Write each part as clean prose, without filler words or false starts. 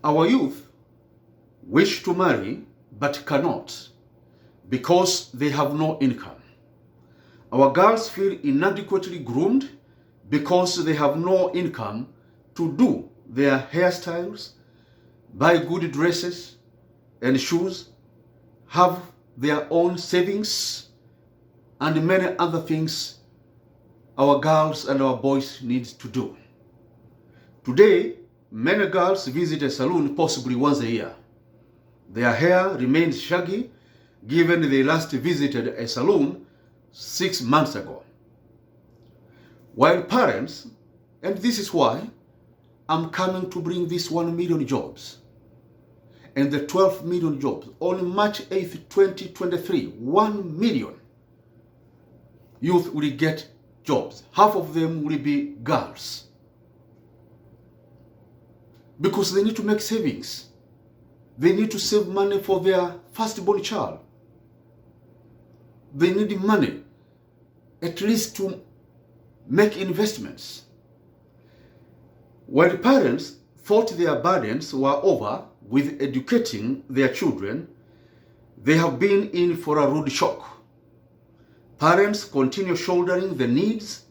Our youth wish to marry but cannot because they have no income. Our girls feel inadequately groomed because they have no income to do their hairstyles, buy good dresses and shoes, have their own savings, and many other things our girls and our boys need to do. Today, many girls visit a salon possibly once a year. Their hair remains shaggy given they last visited a salon 6 months ago. While parents, and this is why I'm coming to bring this 1 million jobs and the 12 million jobs on March 8th, 2023, 1 million youth will get jobs. Half of them will be girls because they need to make savings. They need to save money for their firstborn child. They need money at least to make investments. While parents thought their burdens were over with educating their children, they have been in for a rude shock. Parents continue shouldering the needs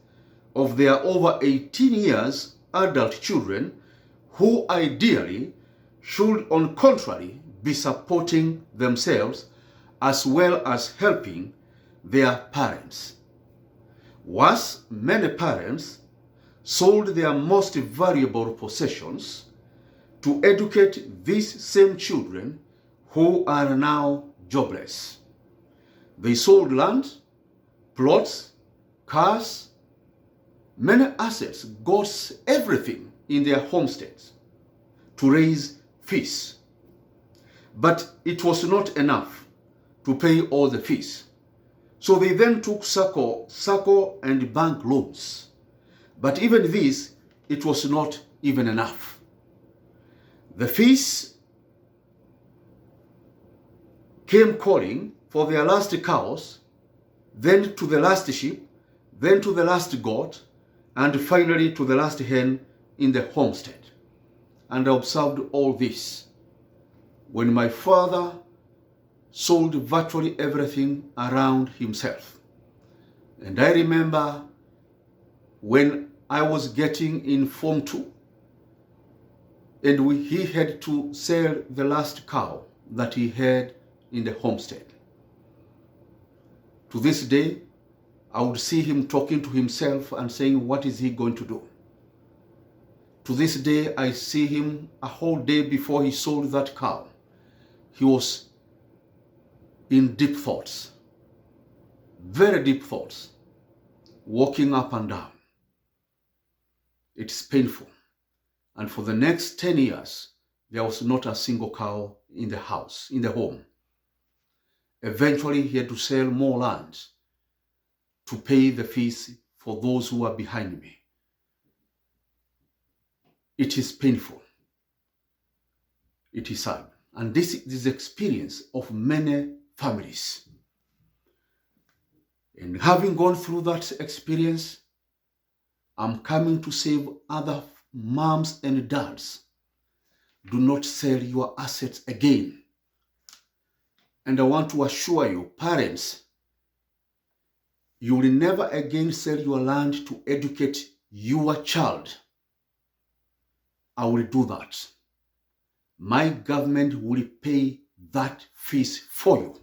of their over 18 years adult children who ideally should, on contrary, be supporting themselves as well as helping their parents. Worse, many parents sold their most valuable possessions to educate these same children who are now jobless. They sold land, plots, cars, many assets, goods, everything in their homesteads to raise fees. But it was not enough to pay all the fees. So they then took SACCO and bank loans. But even this, it was not even enough. The fees came calling for their last cows, then to the last sheep, then to the last goat, and finally to the last hen in the homestead. And I observed all this when my father sold virtually everything around himself. And I remember when I was getting in Form 2, and he had to sell the last cow that he had in the homestead. To this day, I would see him talking to himself and saying, what is he going to do? To this day, I see him a whole day before he sold that cow. He was in deep thoughts, very deep thoughts, walking up and down. It's painful. And for the next 10 years, there was not a single cow in the house, in the home. Eventually, he had to sell more land to pay the fees for those who are behind me. It is painful. It is sad. And this is the experience of many families. And having gone through that experience, I'm coming to save other moms and dads. Do not sell your assets again. And I want to assure you, parents, you will never again sell your land to educate your child. I will do that. My government will pay that fees for you.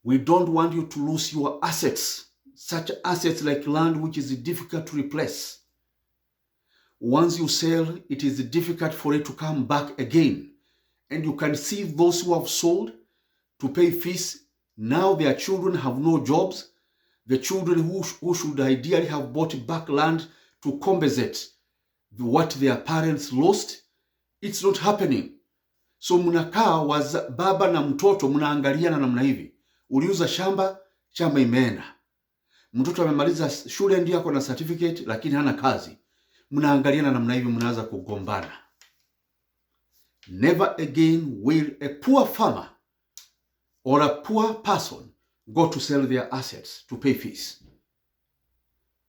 We don't want you to lose your assets, such assets like land which is difficult to replace. Once you sell, it is difficult for it to come back again. And you can see those who have sold to pay fees. Now their children have no jobs. The children who should ideally have bought back land to compensate what their parents lost, it's not happening. So mnakaa baba na mtoto mnaangaliana namna hivi. Uliuza shamba, shamba imeenda. Mtoto amemaliza shule ndio yako na certificate lakini hana kazi. Mnaangaliana namna hivi, mnaanza kugombana. Never again will a poor farmer or a poor person go to sell their assets to pay fees.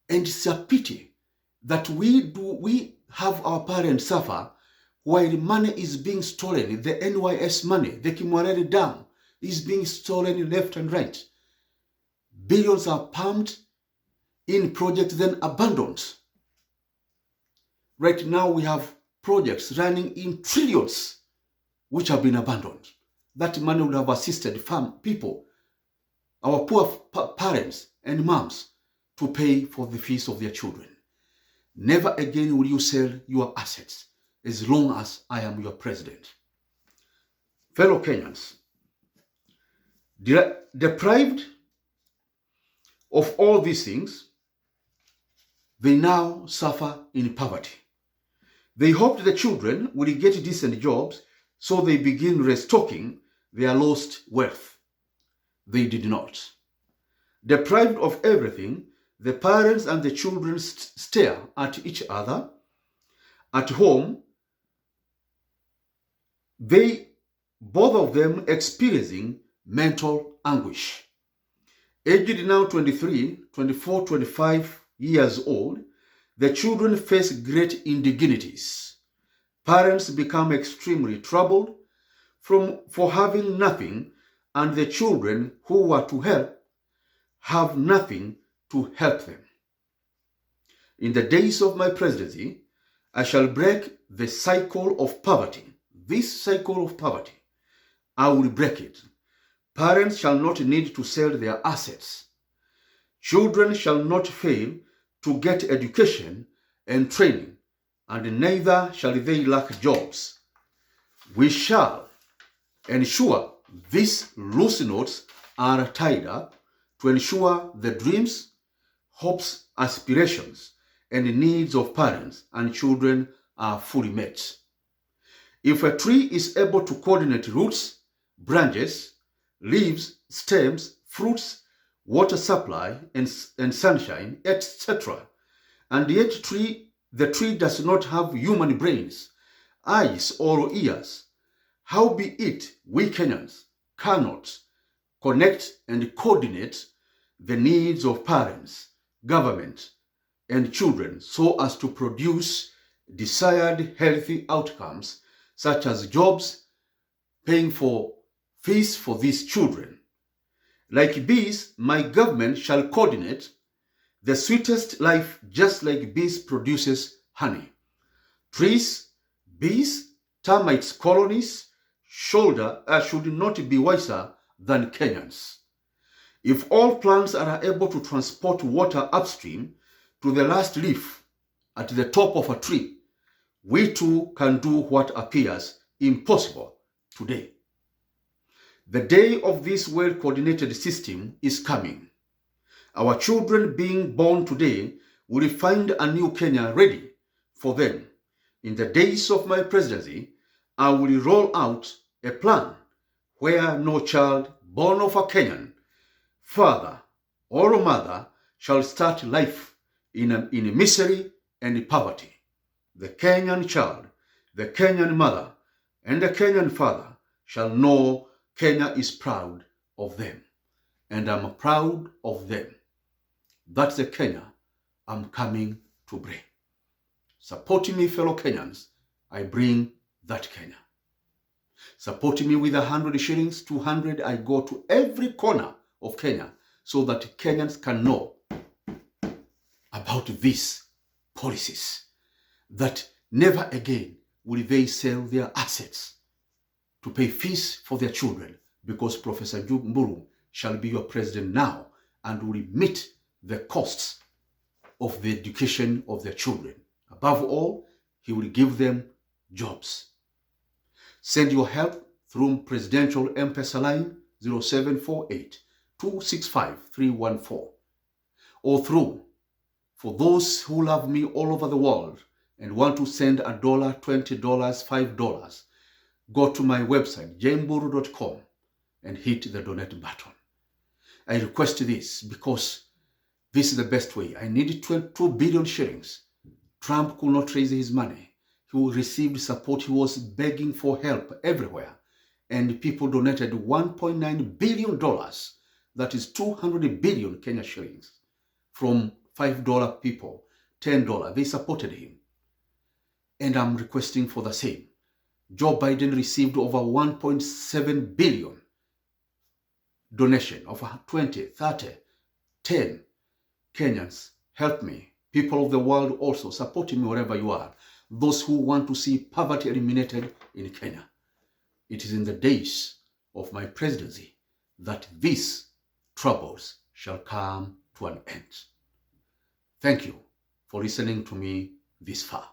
And it's a pity that we have our parents suffer while money is being stolen, the NYS money, the Kimwarere Dam is being stolen left and right. Billions are pumped in projects then abandoned. Right now we have projects running in trillions which have been abandoned. That money would have assisted people, our poor parents and moms, to pay for the fees of their children. Never again will you sell your assets as long as I am your president. Fellow Kenyans, deprived of all these things, they now suffer in poverty. They hoped the children will get decent jobs, so they begin restocking their lost wealth. They did not. Deprived of everything, the parents and the children stare at each other. At home, both of them experiencing mental anguish. Aged now 23, 24, 25 years old, the children face great indignities. Parents become extremely troubled for having nothing, and the children who were to help have nothing to help them. In the days of my presidency, I shall break the cycle of poverty. This cycle of poverty, I will break it. Parents shall not need to sell their assets. Children shall not fail to get education and training, and neither shall they lack jobs. We shall ensure these loose knots are tied up to ensure the dreams, hopes, aspirations, and needs of parents and children are fully met. If a tree is able to coordinate roots, branches, leaves, stems, fruits, water supply, and sunshine, etc., and yet the tree does not have human brains, eyes, or ears, how be it we Kenyans cannot connect and coordinate the needs of parents, government, and children so as to produce desired healthy outcomes such as jobs, paying for fees for these children. Like bees, my government shall coordinate the sweetest life just like bees produces honey. Trees, bees, termites colonies should not be wiser than Kenyans. If all plants are able to transport water upstream to the last leaf at the top of a tree, we too can do what appears impossible today. The day of this well-coordinated system is coming. Our children being born today will find a new Kenya ready for them. In the days of my presidency, I will roll out a plan where no child born of a Kenyan father or mother shall start life in misery and poverty. The Kenyan child, the Kenyan mother, and the Kenyan father shall know Kenya is proud of them, and I'm proud of them. That's the Kenya I'm coming to bring. Supporting me, fellow Kenyans, I bring that Kenya. Supporting me with 100 shillings, 200, I go to every corner of Kenya so that Kenyans can know about these policies, that never again will they sell their assets to pay fees for their children, because Professor Mburu shall be your president now and will meet the costs of the education of their children. Above all, he will give them jobs. Send your help through Presidential M-Pesa line 0748 265 314, or through, for those who love me all over the world and want to send $1, $20, $5, go to my website, jmburu.com, and hit the donate button. I request this because this is the best way. I need 2 billion shillings. Trump could not raise his money. He received support. He was begging for help everywhere. And people donated $1.9 billion. That is 200 billion Kenya shillings from $5 people, $10. They supported him. And I'm requesting for the same. Joe Biden received over 1.7 billion donation of 20, 30, 10. Kenyans, help me. People of the world also, support me wherever you are. Those who want to see poverty eliminated in Kenya. It is in the days of my presidency that these troubles shall come to an end. Thank you for listening to me this far.